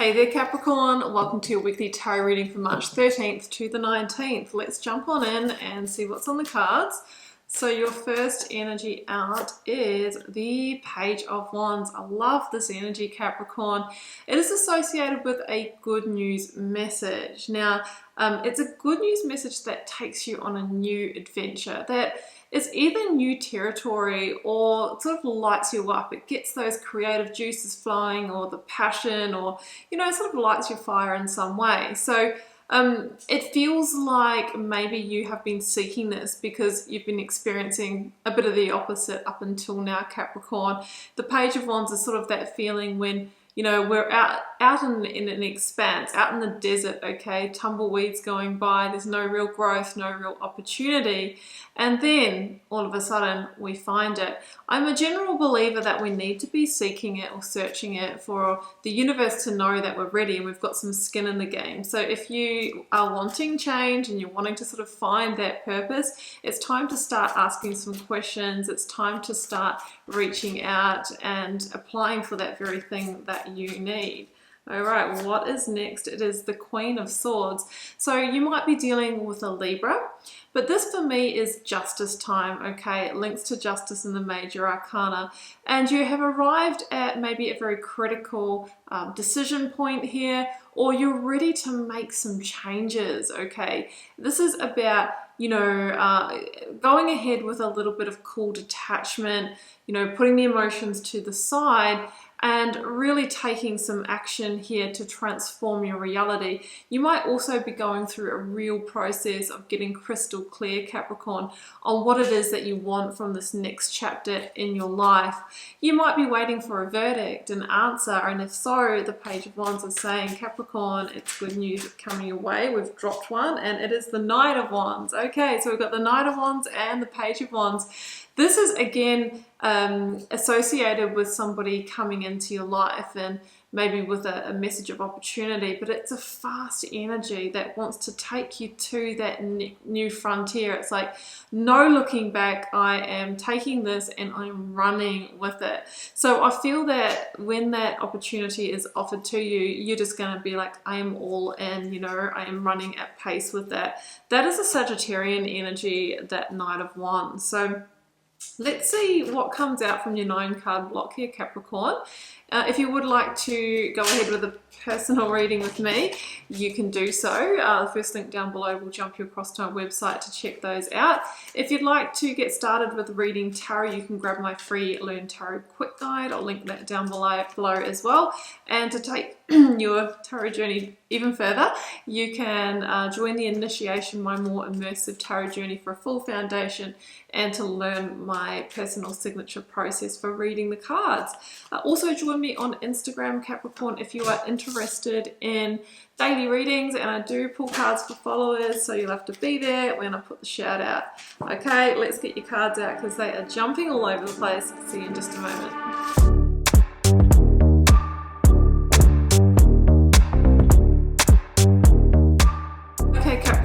Hey there Capricorn, welcome to your weekly tarot reading for March 13th to the 19th. Let's jump on in and see what's on the cards. So your first energy out is the Page of Wands. I love this energy, Capricorn. It is associated with a good news message. Now, it's a good news message that takes you on a new adventure, that is either new territory or sort of lights you up. It gets those creative juices flowing, or the passion, or, you know, sort of lights your fire in some way. So it feels like maybe you have been seeking this because you've been experiencing a bit of the opposite up until now, Capricorn. The Page of Wands is sort of that feeling when, you know, we're out in an expanse, out in the desert, okay, tumbleweeds going by, there's no real growth, no real opportunity, and then all of a sudden we find it. I'm a general believer that we need to be seeking it or searching it for the universe to know that we're ready and we've got some skin in the game. So if you are wanting change and you're wanting to sort of find that purpose, it's time to start asking some questions. It's time to start reaching out and applying for that very thing that you need. All right, what is next? It is the Queen of Swords. So you might be dealing with a Libra, but this for me is justice time, okay? It links to justice in the major arcana, and you have arrived at maybe a very critical decision point here, or you're ready to make some changes, okay? This is about, you know, going ahead with a little bit of cool detachment, you know, putting the emotions to the side and really taking some action here to transform your reality. You might also be going through a real process of getting crystal clear, Capricorn, on what it is that you want from this next chapter in your life. You might be waiting for a verdict, an answer, and if so, the Page of Wands is saying, Capricorn, it's good news coming your way. We've dropped one, and it is the Knight of Wands. Okay, so we've got the Knight of Wands and the Page of Wands. This is again associated with somebody coming into your life and maybe with a message of opportunity, but it's a fast energy that wants to take you to that new frontier. It's like, no looking back, I am taking this and I'm running with it. So I feel that when that opportunity is offered to you, you're just going to be like, I am all in, you know, I am running at pace with that. That is a Sagittarian energy, that Knight of Wands. So let's see what comes out from your 9-card block here, Capricorn. If you would like to go ahead with a personal reading with me, you can do so. The first link down below will jump you across to our website to check those out. If you'd like to get started with reading tarot, you can grab my free Learn Tarot Quick Guide. I'll link that down below as well. And to take your tarot journey even further, you can join the initiation, my more immersive tarot journey, for a full foundation and to learn my personal signature process for reading the cards. Also join me on Instagram, Capricorn, if you are interested in daily readings, and I do pull cards for followers, so you'll have to be there when I put the shout out. Okay, let's get your cards out because they are jumping all over the place. See you in just a moment.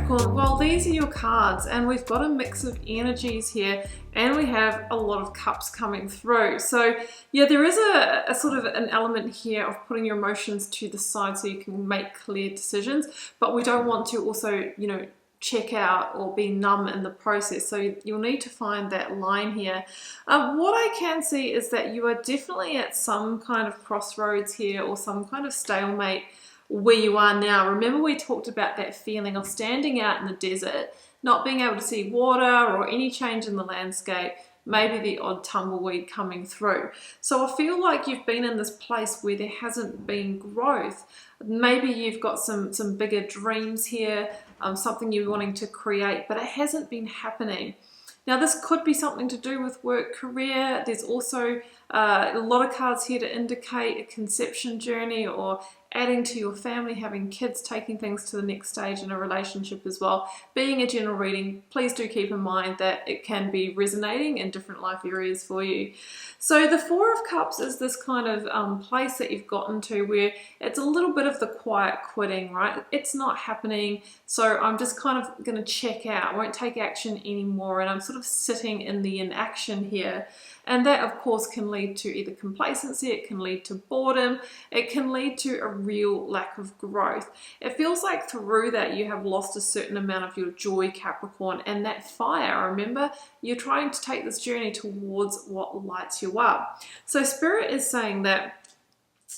Well, these are your cards, and we've got a mix of energies here, and we have a lot of cups coming through. So yeah, there is a sort of an element here of putting your emotions to the side so you can make clear decisions, but we don't want to also, you know, check out or be numb in the process. So you'll need to find that line here. What I can see is that you are definitely at some kind of crossroads here, or some kind of stalemate where you are now. Remember, we talked about that feeling of standing out in the desert, not being able to see water or any change in the landscape, maybe the odd tumbleweed coming through. So I feel like you've been in this place where there hasn't been growth. Maybe you've got some bigger dreams here, something you're wanting to create, but it hasn't been happening. Now, this could be something to do with work, career. There's also a lot of cards here to indicate a conception journey, or adding to your family, having kids, taking things to the next stage in a relationship as well. Being a general reading, please do keep in mind that it can be resonating in different life areas for you. So the Four of Cups is this kind of place that you've gotten to where it's a little bit of the quiet quitting, right? It's not happening, so I'm just kind of going to check out. I won't take action anymore, and I'm sort of sitting in the inaction here. And that, of course, can lead to either complacency, it can lead to boredom, it can lead to a real lack of growth. It feels like through that you have lost a certain amount of your joy, Capricorn, and that fire. Remember, you're trying to take this journey towards what lights you up. So Spirit is saying that,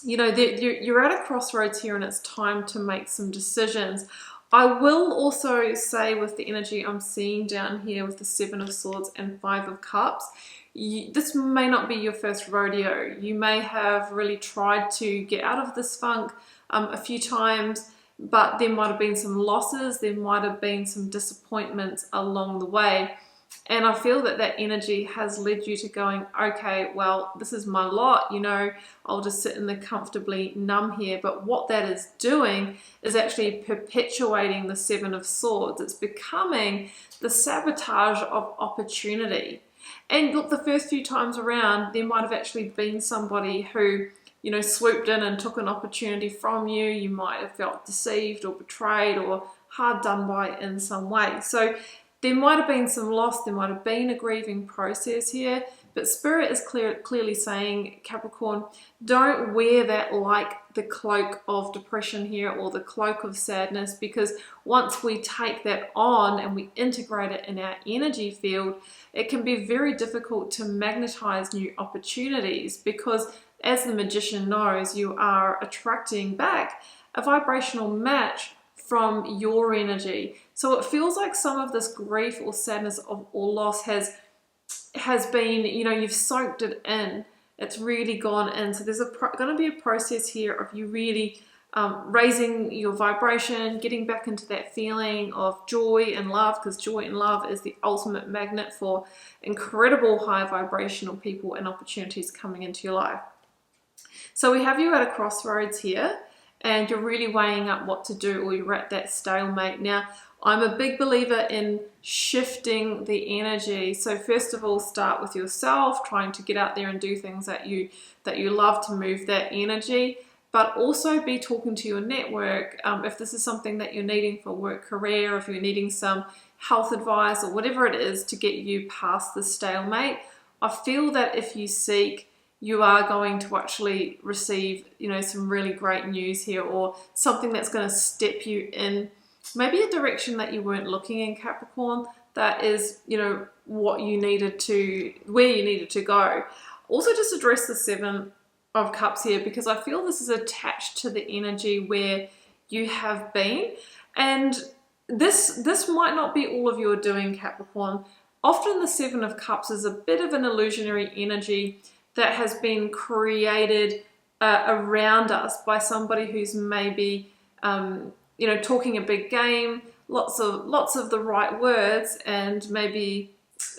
you know, that you're at a crossroads here and it's time to make some decisions. I will also say, with the energy I'm seeing down here with the Seven of Swords and Five of Cups, this may not be your first rodeo. You may have really tried to get out of this funk a few times, but there might have been some losses, there might have been some disappointments along the way. And I feel that that energy has led you to going, okay, well, this is my lot, you know, I'll just sit in the comfortably numb here. But what that is doing is actually perpetuating the Seven of Swords. It's becoming the sabotage of opportunity. And look, the first few times around, there might have actually been somebody who, you know, swooped in and took an opportunity from you. You might have felt deceived or betrayed or hard done by in some way. So there might have been some loss, there might have been a grieving process here, but Spirit is clearly saying, Capricorn, don't wear that like the cloak of depression here or the cloak of sadness, because once we take that on and we integrate it in our energy field, it can be very difficult to magnetize new opportunities, because as the Magician knows, you are attracting back a vibrational match from your energy. So it feels like some of this grief or sadness or loss has been, you know, you've soaked it in. It's really gone in. So there's going to be a process here of you really raising your vibration, getting back into that feeling of joy and love, because joy and love is the ultimate magnet for incredible high vibrational people and opportunities coming into your life. So we have you at a crossroads here, and you're really weighing up what to do, or you're at that stalemate. Now, I'm a big believer in shifting the energy. So first of all, start with yourself, trying to get out there and do things that you love to move that energy, but also be talking to your network. If this is something that you're needing for work, career, if you're needing some health advice or whatever it is to get you past the stalemate, I feel that if you seek, you are going to actually receive, you know, some really great news here, or something that's going to step you in maybe a direction that you weren't looking in, Capricorn, that is, you know, what you needed to, where you needed to go. Also, just address the Seven of Cups here, because I feel this is attached to the energy where you have been. And this might not be all of your doing, Capricorn. Often the Seven of Cups is a bit of an illusionary energy that has been created around us by somebody who's maybe, you know, talking a big game, lots of the right words and maybe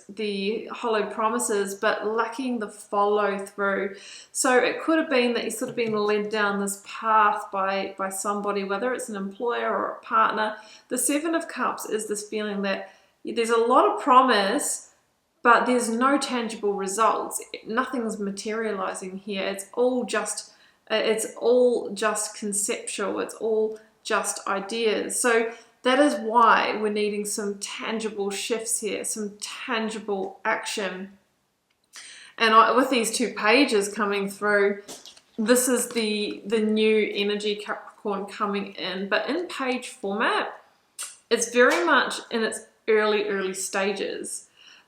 the hollow promises, but lacking the follow through. So it could have been that you've sort of been led down this path by somebody, whether it's an employer or a partner. The Seven of Cups is this feeling that there's a lot of promise, but there's no tangible results. Nothing's materializing here. It's all just conceptual. It's all just ideas. So that is why we're needing some tangible shifts here, some tangible action. And with these two pages coming through, this is the new energy, Capricorn, coming in. But in page format, it's very much in its early stages.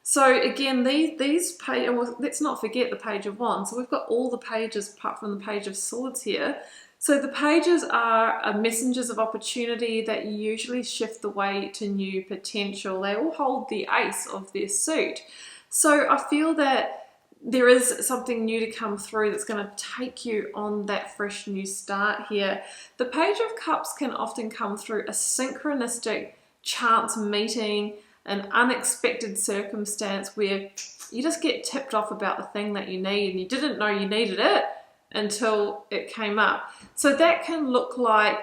So again, these pages, well, let's not forget the Page of Wands. So we've got all the pages apart from the Page of Swords here. So the pages are messengers of opportunity that usually shift the way to new potential. They all hold the ace of their suit. So I feel that there is something new to come through that's going to take you on that fresh new start here. The Page of Cups can often come through a synchronistic chance meeting, an unexpected circumstance where you just get tipped off about the thing that you need and you didn't know you needed it until it came up. So that can look like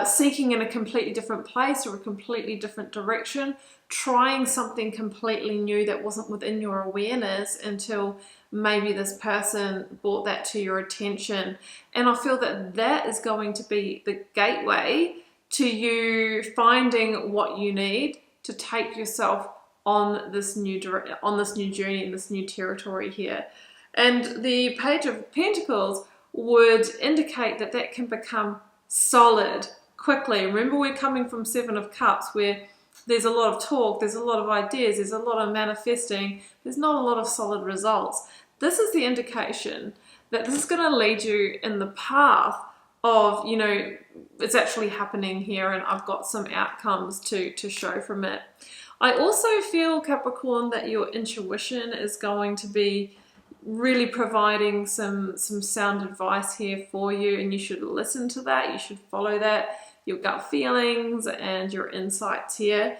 seeking in a completely different place or a completely different direction, trying something completely new that wasn't within your awareness until maybe this person brought that to your attention. And I feel that that is going to be the gateway to you finding what you need to take yourself on this new journey, in this new territory here. And the Page of Pentacles would indicate that that can become solid quickly. Remember, we're coming from Seven of Cups, where there's a lot of talk, there's a lot of ideas, there's a lot of manifesting, there's not a lot of solid results. This is the indication that this is going to lead you in the path of, you know, it's actually happening here and I've got some outcomes to show from it. I also feel, Capricorn, that your intuition is going to be really providing some sound advice here for you, and you should listen to that, you should follow that, your gut feelings and your insights here.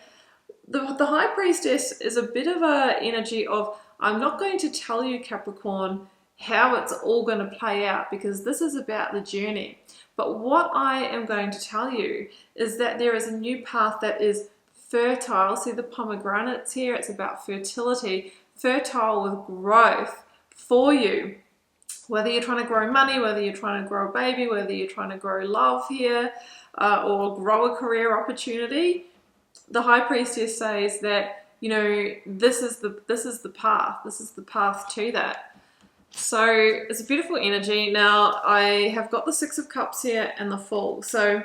The High Priestess is a bit of a energy of, I'm not going to tell you, Capricorn, how it's all going to play out, because this is about the journey. But what I am going to tell you is that there is a new path that is fertile. See the pomegranates here? It's about fertility, fertile with growth for you. Whether you're trying to grow money, whether you're trying to grow a baby, whether you're trying to grow love here, or grow a career opportunity, the High Priestess says that, you know, this is the path. This is the path to that. So it's a beautiful energy. Now I have got the Six of Cups here and the Fool. So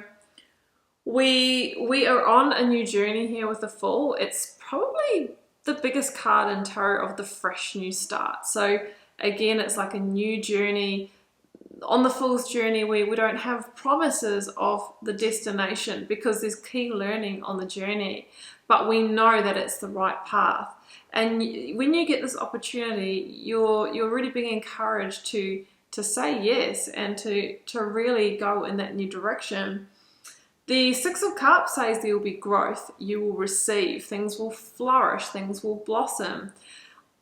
we are on a new journey here with the Fool. It's probably the biggest card in tarot of the fresh new start. So again, it's like a new journey. On the Fool's journey, we don't have promises of the destination because there's key learning on the journey, but we know that it's the right path. And when you get this opportunity, you're really being encouraged to say yes and to really go in that new direction. The Six of Cups says there will be growth, you will receive, things will flourish, things will blossom.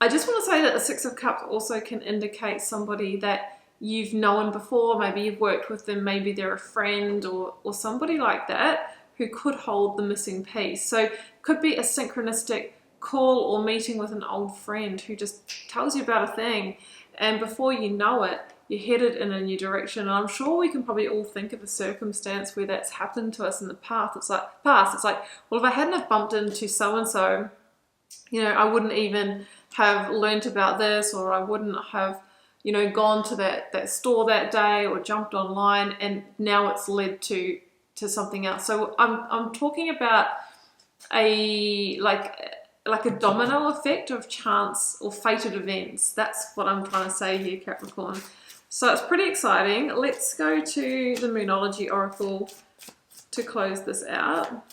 I just want to say that the Six of Cups also can indicate somebody that you've known before, maybe you've worked with them, maybe they're a friend or somebody like that who could hold the missing piece. So it could be a synchronistic call or meeting with an old friend who just tells you about a thing, and before you know it, you're headed in a new direction. And I'm sure we can probably all think of a circumstance where that's happened to us in the past. It's like, well, if I hadn't have bumped into so-and-so, you know, I wouldn't even have learnt about this, or I wouldn't have, you know, gone to that store that day or jumped online, and now it's led to something else. So I'm talking about a like a domino effect of chance or fated events. That's what I'm trying to say here, Capricorn. So it's pretty exciting. Let's go to the Moonology Oracle to close this out.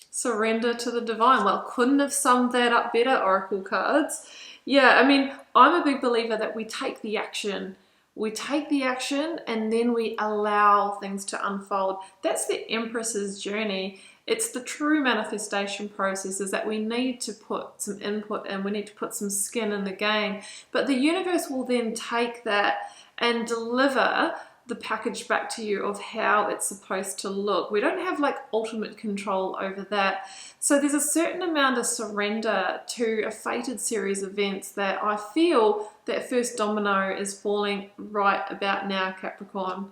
Surrender to the divine. Well, couldn't have summed that up better, Oracle cards. Yeah, I mean, I'm a big believer that we take the action. We take the action and then we allow things to unfold. That's the Empress's journey. It's the true manifestation process, is that we need to put some input in, we need to put some skin in the game. But the universe will then take that and deliver the package back to you of how it's supposed to look. We don't have like ultimate control over that. So there's a certain amount of surrender to a fated series of events that I feel that first domino is falling right about now, Capricorn.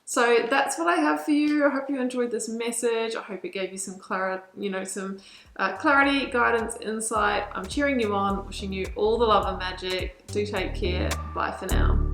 So that's what I have for you. I hope you enjoyed this message. I hope it gave you some clarity, clarity, guidance, insight. I'm cheering you on, wishing you all the love and magic. Do take care. Bye for now.